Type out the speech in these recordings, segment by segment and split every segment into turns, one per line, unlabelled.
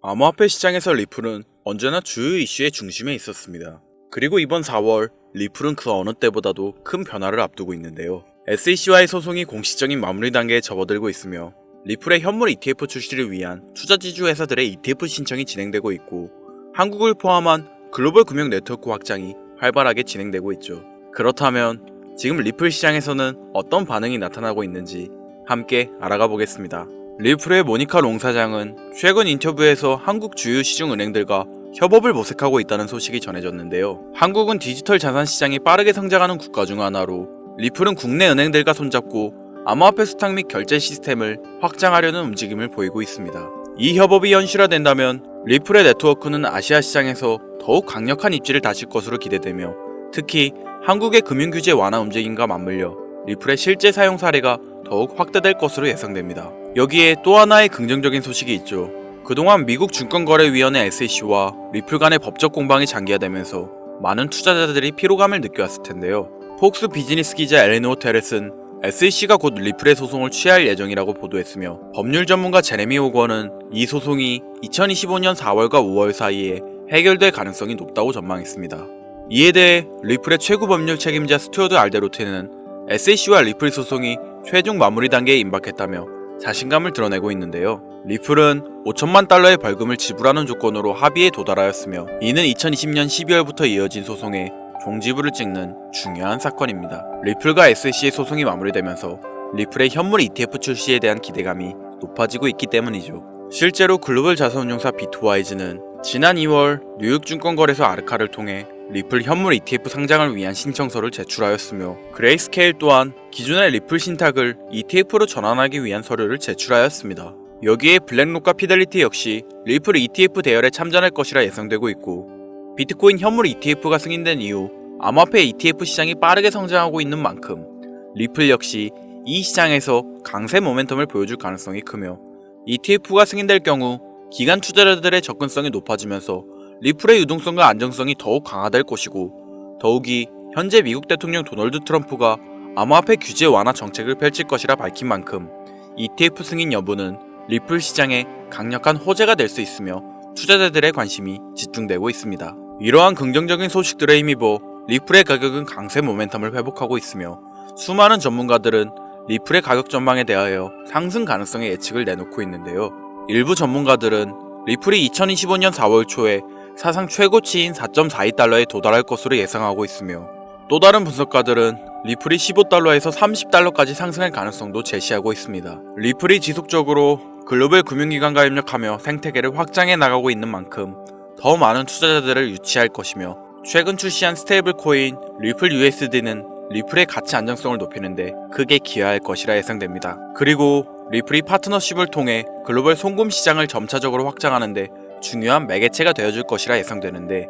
암호화폐 시장에서 리플은 언제나 주요 이슈의 중심에 있었습니다. 그리고 이번 4월 리플은 그 어느 때보다도 큰 변화를 앞두고 있는데요. SEC와의 소송이 공식적인 마무리 단계에 접어들고 있으며 리플의 현물 ETF 출시를 위한 투자지주 회사들의 ETF 신청이 진행되고 있고 한국을 포함한 글로벌 금융 네트워크 확장이 활발하게 진행되고 있죠. 그렇다면 지금 리플 시장에서는 어떤 반응이 나타나고 있는지 함께 알아가 보겠습니다. 리플의 모니카 롱 사장은 최근 인터뷰에서 한국 주요 시중은행들과 협업을 모색하고 있다는 소식이 전해졌는데요. 한국은 디지털 자산 시장이 빠르게 성장하는 국가 중 하나로 리플은 국내 은행들과 손잡고 암호화폐 수탁 및 결제 시스템을 확장하려는 움직임을 보이고 있습니다. 이 협업이 현실화된다면 리플의 네트워크는 아시아 시장에서 더욱 강력한 입지를 다질 것으로 기대되며 특히 한국의 금융규제 완화 움직임과 맞물려 리플의 실제 사용 사례가 더욱 확대될 것으로 예상됩니다. 여기에 또 하나의 긍정적인 소식이 있죠. 그동안 미국 증권거래위원회 SEC와 리플 간의 법적 공방이 장기화되면서 많은 투자자들이 피로감을 느껴왔을 텐데요. 폭스 비즈니스 기자 엘레노어 테레스는 SEC가 곧 리플의 소송을 취할 예정이라고 보도했으며 법률 전문가 제레미 호건은 이 소송이 2025년 4월과 5월 사이에 해결될 가능성이 높다고 전망했습니다. 이에 대해 리플의 최고 법률 책임자 스튜어드 알데로테는 SEC와 리플 소송이 최종 마무리 단계에 임박했다며 자신감을 드러내고 있는데요. 리플은 5천만 달러의 벌금을 지불하는 조건으로 합의에 도달하였으며 이는 2020년 12월부터 이어진 소송의 종지부를 찍는 중요한 사건입니다. 리플과 SEC의 소송이 마무리되면서 리플의 현물 ETF 출시에 대한 기대감이 높아지고 있기 때문이죠. 실제로 글로벌 자산운용사 비트와이즈는 지난 2월 뉴욕 증권거래소 아르카를 통해 리플 현물 ETF 상장을 위한 신청서를 제출하였으며 그레이스케일 또한 기존의 리플 신탁을 ETF로 전환하기 위한 서류를 제출하였습니다. 여기에 블랙록과 피델리티 역시 리플 ETF 대열에 참전할 것이라 예상되고 있고 비트코인 현물 ETF가 승인된 이후 암호화폐 ETF 시장이 빠르게 성장하고 있는 만큼 리플 역시 이 시장에서 강세 모멘텀을 보여줄 가능성이 크며 ETF가 승인될 경우 기관 투자자들의 접근성이 높아지면서 리플의 유동성과 안정성이 더욱 강화될 것이고 더욱이 현재 미국 대통령 도널드 트럼프가 암호화폐 규제 완화 정책을 펼칠 것이라 밝힌 만큼 ETF 승인 여부는 리플 시장에 강력한 호재가 될 수 있으며 투자자들의 관심이 집중되고 있습니다. 이러한 긍정적인 소식들에 힘입어 리플의 가격은 강세 모멘텀을 회복하고 있으며 수많은 전문가들은 리플의 가격 전망에 대하여 상승 가능성의 예측을 내놓고 있는데요. 일부 전문가들은 리플이 2025년 4월 초에 사상 최고치인 4.42달러에 도달할 것으로 예상하고 있으며 또 다른 분석가들은 리플이 15달러에서 30달러까지 상승할 가능성도 제시하고 있습니다. 리플이 지속적으로 글로벌 금융기관과 협력하며 생태계를 확장해 나가고 있는 만큼 더 많은 투자자들을 유치할 것이며 최근 출시한 스테이블 코인 리플 USD는 리플의 가치 안정성을 높이는데 크게 기여할 것이라 예상됩니다. 그리고 리플이 파트너십을 통해 글로벌 송금 시장을 점차적으로 확장하는데 중요한 매개체가 되어줄 것이라 예상되는데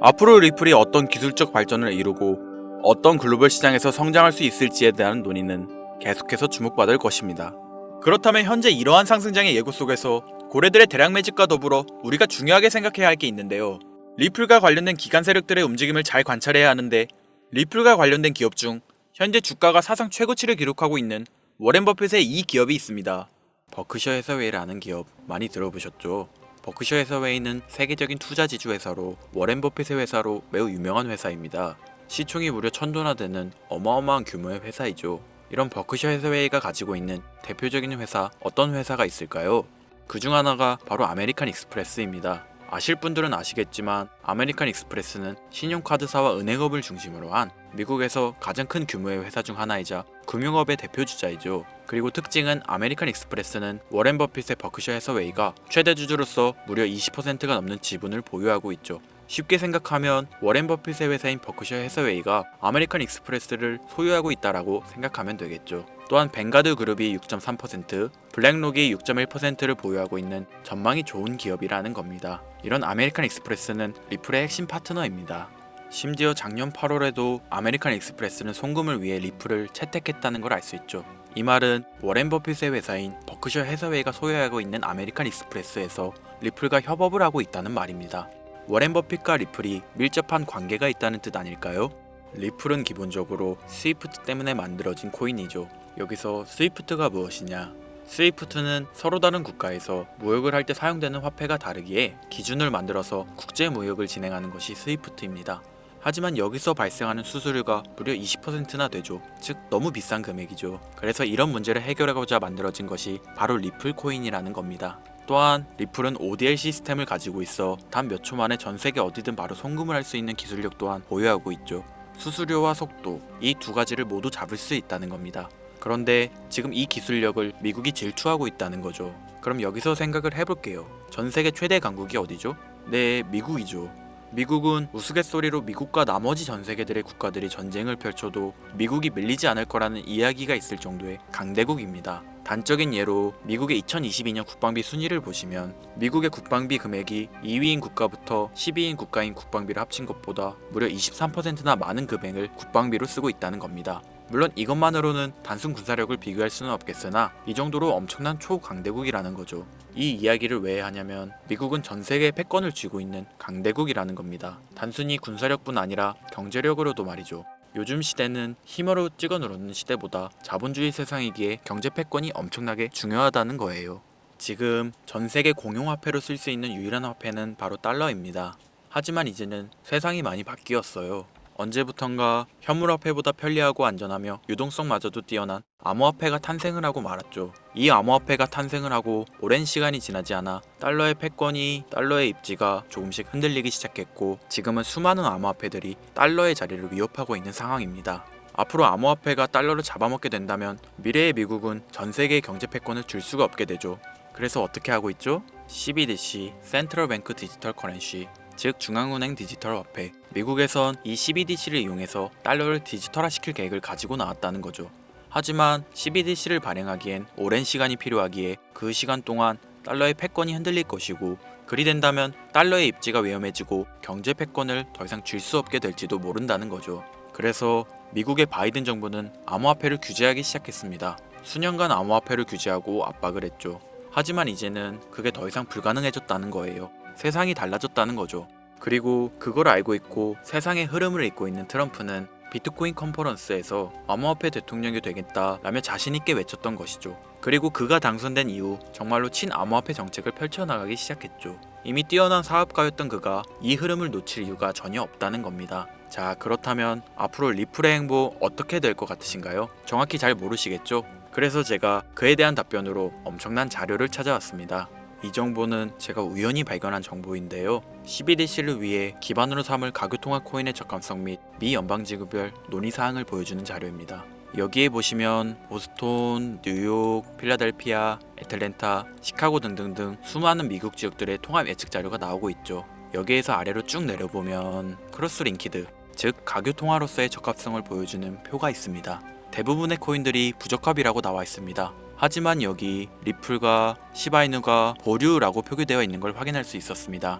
앞으로 리플이 어떤 기술적 발전을 이루고 어떤 글로벌 시장에서 성장할 수 있을지에 대한 논의는 계속해서 주목받을 것입니다. 그렇다면 현재 이러한 상승장의 예고 속에서 고래들의 대량 매집과 더불어 우리가 중요하게 생각해야 할 게 있는데요. 리플과 관련된 기관 세력들의 움직임을 잘 관찰해야 하는데 리플과 관련된 기업 중 현재 주가가 사상 최고치를 기록하고 있는 워렌 버핏의 이 기업이 있습니다. 버크셔 해서웨이라는 기업 많이 들어보셨죠? 버크셔 해서웨이는 세계적인 투자 지주 회사로 워렌 버핏의 회사로 매우 유명한 회사입니다. 시총이 무려 1000조나 되는 어마어마한 규모의 회사이죠. 이런 버크셔 해서웨이가 가지고 있는 대표적인 회사 어떤 회사가 있을까요? 그 중 하나가 바로 아메리칸 익스프레스입니다. 아실 분들은 아시겠지만 아메리칸 익스프레스는 신용카드사와 은행업을 중심으로 한 미국에서 가장 큰 규모의 회사 중 하나이자 금융업의 대표주자이죠. 그리고 특징은 아메리칸 익스프레스는 워렌 버핏의 버크셔 해서웨이가 최대 주주로서 무려 20%가 넘는 지분을 보유하고 있죠. 쉽게 생각하면 워렌 버핏의 회사인 버크셔 해서웨이가 아메리칸 익스프레스를 소유하고 있다라고 생각하면 되겠죠. 또한 뱅가드 그룹이 6.3%, 블랙록이 6.1%를 보유하고 있는 전망이 좋은 기업이라는 겁니다. 이런 아메리칸 익스프레스는 리플의 핵심 파트너입니다. 심지어 작년 8월에도 아메리칸 익스프레스는 송금을 위해 리플을 채택했다는 걸 알 수 있죠. 이 말은 워렌 버핏의 회사인 버크셔 해서웨이가 소유하고 있는 아메리칸 익스프레스에서 리플과 협업을 하고 있다는 말입니다. 워렌 버핏과 리플이 밀접한 관계가 있다는 뜻 아닐까요? 리플은 기본적으로 스위프트 때문에 만들어진 코인이죠. 여기서 스위프트가 무엇이냐? 스위프트는 서로 다른 국가에서 무역을 할 때 사용되는 화폐가 다르기에 기준을 만들어서 국제 무역을 진행하는 것이 스위프트입니다. 하지만 여기서 발생하는 수수료가 무려 20%나 되죠. 즉 너무 비싼 금액이죠. 그래서 이런 문제를 해결하고자 만들어진 것이 바로 리플 코인이라는 겁니다. 또한 리플은 ODL 시스템을 가지고 있어 단 몇 초 만에 전 세계 어디든 바로 송금을 할 수 있는 기술력 또한 보유하고 있죠. 수수료와 속도, 이 두 가지를 모두 잡을 수 있다는 겁니다. 그런데 지금 이 기술력을 미국이 질투하고 있다는 거죠. 그럼 여기서 생각을 해볼게요. 전 세계 최대 강국이 어디죠? 네, 미국이죠. 미국은 우스갯소리로 미국과 나머지 전 세계들의 국가들이 전쟁을 펼쳐도 미국이 밀리지 않을 거라는 이야기가 있을 정도의 강대국입니다. 단적인 예로 미국의 2022년 국방비 순위를 보시면 미국의 국방비 금액이 2위인 국가부터 10위인 국가인 국방비를 합친 것보다 무려 23%나 많은 금액을 국방비로 쓰고 있다는 겁니다. 물론 이것만으로는 단순 군사력을 비교할 수는 없겠으나 이 정도로 엄청난 초강대국이라는 거죠. 이 이야기를 왜 하냐면 미국은 전 세계의 패권을 쥐고 있는 강대국이라는 겁니다. 단순히 군사력뿐 아니라 경제력으로도 말이죠. 요즘 시대는 힘으로 찍어 누르는 시대보다 자본주의 세상이기에 경제 패권이 엄청나게 중요하다는 거예요. 지금 전 세계 공용화폐로 쓸 수 있는 유일한 화폐는 바로 달러입니다. 하지만 이제는 세상이 많이 바뀌었어요. 언제부턴가 현물화폐보다 편리하고 안전하며 유동성마저도 뛰어난 암호화폐가 탄생을 하고 말았죠. 이 암호화폐가 탄생을 하고 오랜 시간이 지나지 않아 달러의 패권이, 달러의 입지가 조금씩 흔들리기 시작했고 지금은 수많은 암호화폐들이 달러의 자리를 위협하고 있는 상황입니다. 앞으로 암호화폐가 달러를 잡아먹게 된다면 미래의 미국은 전 세계의 경제 패권을 줄 수가 없게 되죠. 그래서 어떻게 하고 있죠? CBDC, 센트럴 뱅크 디지털 커런시, 즉 중앙은행 디지털 화폐. 미국에선 이 CBDC를 이용해서 달러를 디지털화시킬 계획을 가지고 나왔다는 거죠. 하지만 CBDC를 발행하기엔 오랜 시간이 필요하기에 그 시간 동안 달러의 패권이 흔들릴 것이고 그리 된다면 달러의 입지가 위험해지고 경제 패권을 더 이상 줄 수 없게 될지도 모른다는 거죠. 그래서 미국의 바이든 정부는 암호화폐를 규제하기 시작했습니다. 수년간 암호화폐를 규제하고 압박을 했죠. 하지만 이제는 그게 더 이상 불가능해졌다는 거예요. 세상이 달라졌다는 거죠. 그리고 그걸 알고 있고 세상의 흐름을 읽고 있는 트럼프는 비트코인 컨퍼런스에서 암호화폐 대통령이 되겠다라며 자신있게 외쳤던 것이죠. 그리고 그가 당선된 이후 정말로 친암호화폐 정책을 펼쳐나가기 시작했죠. 이미 뛰어난 사업가였던 그가 이 흐름을 놓칠 이유가 전혀 없다는 겁니다. 자, 그렇다면 앞으로 리플의 행보 어떻게 될 것 같으신가요? 정확히 잘 모르시겠죠? 그래서 제가 그에 대한 답변으로 엄청난 자료를 찾아왔습니다. 이 정보는 제가 우연히 발견한 정보인데요. CBDC를 위해 기반으로 삼을 가교통화 코인의 적합성 및 미 연방지구별 논의사항을 보여주는 자료입니다. 여기에 보시면 보스톤, 뉴욕, 필라델피아, 애틀랜타, 시카고 등등등 수많은 미국 지역들의 통합 예측 자료가 나오고 있죠. 여기에서 아래로 쭉 내려보면 크로스링키드, 즉 가교통화로서의 적합성을 보여주는 표가 있습니다. 대부분의 코인들이 부적합이라고 나와 있습니다. 하지만 여기 리플과 시바이누가 보류라고 표기되어 있는 걸 확인할 수 있었습니다.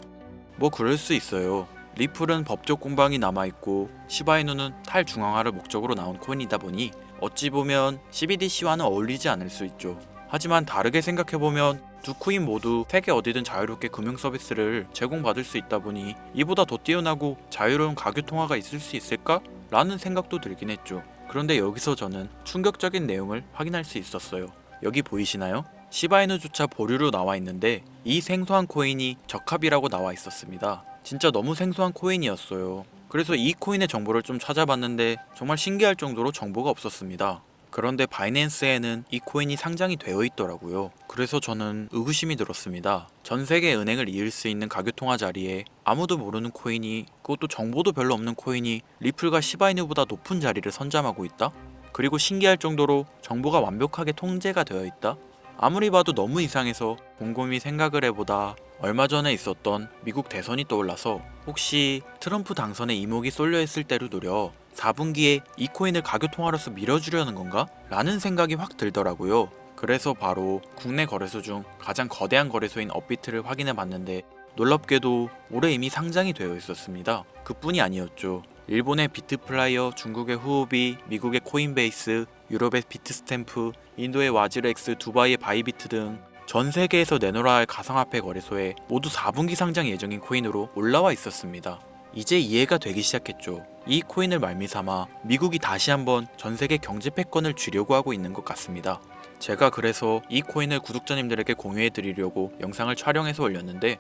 뭐 그럴 수 있어요. 리플은 법적 공방이 남아있고 시바이누는 탈중앙화를 목적으로 나온 코인이다 보니 어찌 보면 CBDC와는 어울리지 않을 수 있죠. 하지만 다르게 생각해보면 두 코인 모두 세계 어디든 자유롭게 금융 서비스를 제공받을 수 있다 보니 이보다 더 뛰어나고 자유로운 가교통화가 있을 수 있을까? 라는 생각도 들긴 했죠. 그런데 여기서 저는 충격적인 내용을 확인할 수 있었어요. 여기 보이시나요? 시바이누조차 보류로 나와 있는데 이 생소한 코인이 적합이라고 나와 있었습니다. 진짜 너무 생소한 코인이었어요. 그래서 이 코인의 정보를 좀 찾아봤는데 정말 신기할 정도로 정보가 없었습니다. 그런데 바이낸스에는 이 코인이 상장이 되어 있더라고요. 그래서 저는 의구심이 들었습니다. 전 세계 은행을 이을 수 있는 가교통화 자리에 아무도 모르는 코인이, 그것도 정보도 별로 없는 코인이 리플과 시바이누보다 높은 자리를 선점하고 있다? 그리고 신기할 정도로 정보가 완벽하게 통제가 되어 있다? 아무리 봐도 너무 이상해서 곰곰이 생각을 해보다 얼마 전에 있었던 미국 대선이 떠올라서 혹시 트럼프 당선에 이목이 쏠려 있을 때를 노려 4분기에 이 코인을 가교통화로서 밀어주려는 건가? 라는 생각이 확 들더라고요. 그래서 바로 국내 거래소 중 가장 거대한 거래소인 업비트를 확인해 봤는데 놀랍게도 올해 이미 상장이 되어 있었습니다. 그뿐이 아니었죠. 일본의 비트플라이어, 중국의 후오비, 미국의 코인베이스, 유럽의 비트스탬프, 인도의 와즈렉스, 두바이의 바이비트 등 전 세계에서 내놓아야 할 가상화폐 거래소에 모두 4분기 상장 예정인 코인으로 올라와 있었습니다. 이제 이해가 되기 시작했죠. 이 코인을 말미삼아 미국이 다시 한번 전 세계 경제 패권을 쥐려고 하고 있는 것 같습니다. 제가 그래서 이 코인을 구독자님들에게 공유해 드리려고 영상을 촬영해서 올렸는데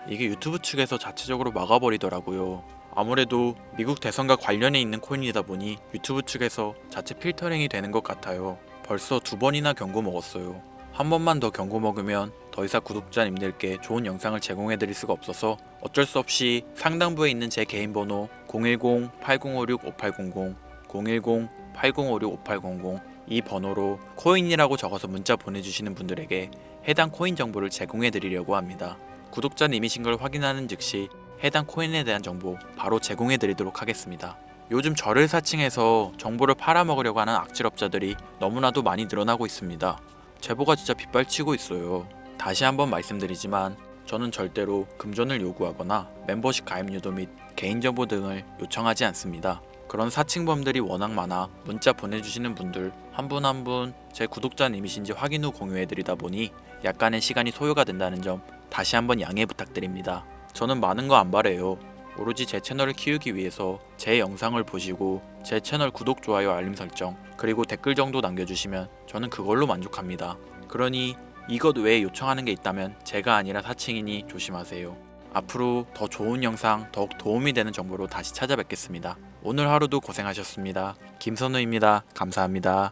이게 유튜브 측에서 자체적으로 막아버리더라고요. 아무래도 미국 대선과 관련해 있는 코인이다 보니 유튜브 측에서 자체 필터링이 되는 것 같아요. 벌써 2번이나 경고 먹었어요. 한 번만 더 경고 먹으면 더 이상 구독자님들께 좋은 영상을 제공해 드릴 수가 없어서 어쩔 수 없이 상단부에 있는 제 개인 번호 010-8056-5800 010-8056-5800 이 번호로 코인이라고 적어서 문자 보내주시는 분들에게 해당 코인 정보를 제공해 드리려고 합니다. 구독자님이신 걸 확인하는 즉시 해당 코인에 대한 정보 바로 제공해 드리도록 하겠습니다. 요즘 저를 사칭해서 정보를 팔아먹으려고 하는 악질업자들이 너무나도 많이 늘어나고 있습니다. 제보가 진짜 빗발치고 있어요. 다시 한번 말씀드리지만 저는 절대로 금전을 요구하거나 멤버십 가입 유도 및 개인정보 등을 요청하지 않습니다. 그런 사칭범들이 워낙 많아 문자 보내주시는 분들 한 분 한 분 제 구독자님이신지 확인 후 공유해드리다 보니 약간의 시간이 소요가 된다는 점 다시 한번 양해 부탁드립니다. 저는 많은 거 안 바래요. 오로지 제 채널을 키우기 위해서 제 영상을 보시고 제 채널 구독, 좋아요, 알림 설정 그리고 댓글 정도 남겨주시면 저는 그걸로 만족합니다. 그러니 이것 외에 요청하는 게 있다면 제가 아니라 사칭이니 조심하세요. 앞으로 더 좋은 영상, 더욱 도움이 되는 정보로 다시 찾아뵙겠습니다. 오늘 하루도 고생하셨습니다. 김선우입니다. 감사합니다.